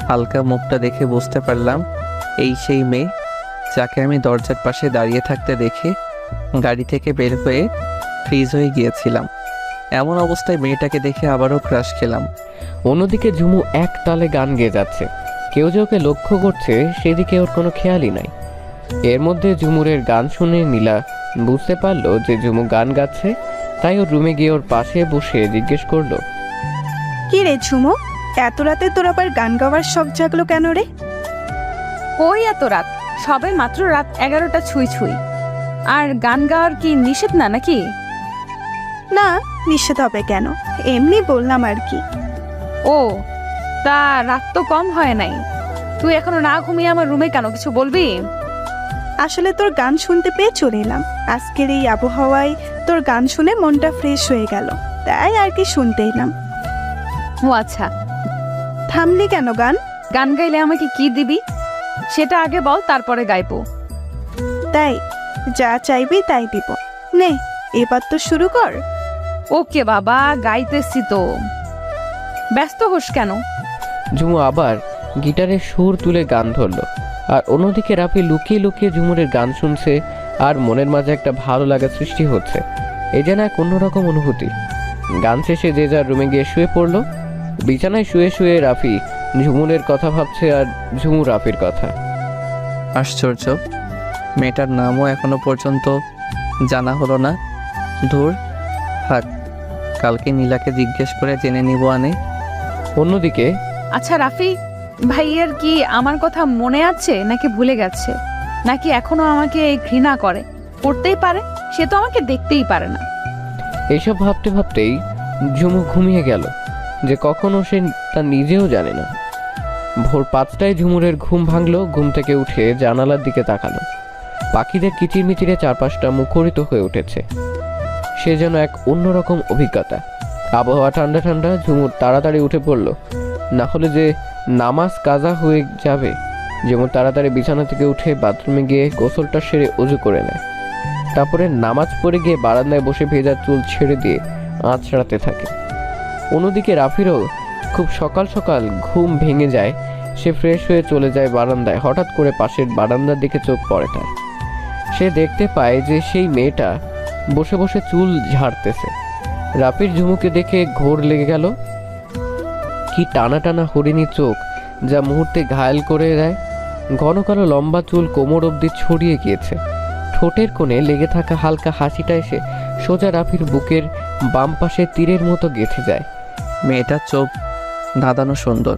হালকা মুখটা দেখে বুঝতে পারলাম এই সেই মেয়ে যাকে আমি দরজার পাশে দাঁড়িয়ে থাকতে দেখে গাড়ি থেকে বের হয়ে ফ্রিজ হয়ে গিয়েছিলাম। এমন অবস্থায় মেয়েটাকে দেখে আবারও ক্রাশ খেলাম। অন্যদিকে ঝুমু এক তালে গান গেয়ে যাচ্ছে। কেউ যে ওকে লক্ষ্য করছে সেদিকে ওর কোনো খেয়ালই নাই। এর মধ্যে ঝুমুরের গান শুনে নীলা বুঝতে পারলো যে ঝুমু গান গাচ্ছে, তাই ওর রুমে গিয়ে ওর পাশে বসে জিজ্ঞেস করলো, কি রে ঝুমু, এত রাতে তোর আবার গান গাওয়ার শখ জাগলো কেন রে? ওই এত রাত, সবে মাত্র রাত 11টা ছুঁই ছুঁই। আর গান গাওয়ার কি নিষেধ না নাকি? না, নিষেধ হবে কেন, এমনি বললাম আর কি। ও তা রাত তো কম হয় নাই, তুই এখনো না ঘুমিয়ে আমার রুমে কেন, কিছু বলবি? আসলে তোর গান শুনতে পেয়ে চলে এলাম। আজকের এই আবহাওয়ায় তোর গান শুনে মনটা ফ্রেশ হয়ে গেল, তাই আর কি শুনতে এলাম। ও আচ্ছা, থামলি কেন গান? গান গাইলে আমাকে কি দিবি সেটা আগে বল, তারপরে গাইবো। তাই যা চাইবি তাই দিব। নে এবার তো শুরু কর। ওকে বাবা, গাইতেছি তো, ব্যস্ত হোস কেন? ঝুমু আবার গিটারের সুর তুলে গান ধরলো। আর অন্যদিকে রাফি লুকিয়ে লুকিয়ে ঝুমুরের গান শুনছে, আর মনের মাঝে একটা ভালো লাগা সৃষ্টি হচ্ছে। এই যেন এক অন্যরকম অনুভূতি। গান শেষে যে যার রুমে গিয়ে শুয়ে পড়লো। বিছানায় শুয়ে শুয়ে রাফি ঝুমুরের কথা ভাবছে, আর ঝুমু রাফির কথা। আশ্চর্য, মেয়েটার নামও এখনো পর্যন্ত জানা হলো না। ধুর, থাক, কালকে নীলাকে জিজ্ঞেস করে জেনে নিব আনে। অন্যদিকে আচ্ছা রাফি ভাইয়ের কি আমার কথা মনে আছে নাকি ভুলে গেছে, নাকি এখনো আমাকে ঘৃণা করে? করতেই পারে, সে তো আমাকে দেখতেই পারে না। এইসব ভাবতে ভাবতেই ঝুমু ঘুমিয়ে গেল, যে কখনো সে তা নিজেও জানে না। ভোর 5টায় ঝুমুরের ঘুম ভাঙলো। ঘুম থেকে উঠে জানালার দিকে তাকালো। পাখিদের কিচিরমিচিরে চারপাশটা মুখরিত হয়ে উঠেছে। সে যেন এক অন্যরকম অভিজ্ঞতা। আবহাওয়া ঠান্ডা ঠান্ডা। ঝুমুর তাড়াতাড়ি উঠে পড়ল, না হলে যে নামাজ কাজা হয়ে যাবে। যেমন তাড়াতাড়ি বিছানা থেকে উঠে বাথরুমে গিয়ে গোসলটা সেরে উজু করে নেয়। তারপরে নামাজ পড়ে গিয়ে বারান্দায় বসে ভেজা চুল ছেড়ে দিয়ে আঁচড়াতে থাকে। অন্যদিকে রাফিরও খুব সকাল সকাল ঘুম ভেঙে যায়। সে ফ্রেশ হয়ে চলে যায় বারান্দায়। হঠাৎ করে পাশের বারান্দার দিকে চোখ পড়ে তার। সে দেখতে পায় যে সেই মেয়েটা বসে বসে চুল ঝাড়তেছে। রাফির ঝুমুকে দেখে ঘোর লেগে গেল। কি টানা টানা হরিণী চোখ, যা মুহূর্তে ঘায়েল করে দেয়। ঘন কালো লম্বা চুল কোমর অবধি ছড়িয়ে গিয়েছে। ঠোঁটের কোণে লেগে থাকা হালকা হাসিটা এসে সোজা রাফির বুকের বাম পাশে তীরের মতো গেঁথে যায়। মেয়েটার চোখ ধাঁধানো সুন্দর,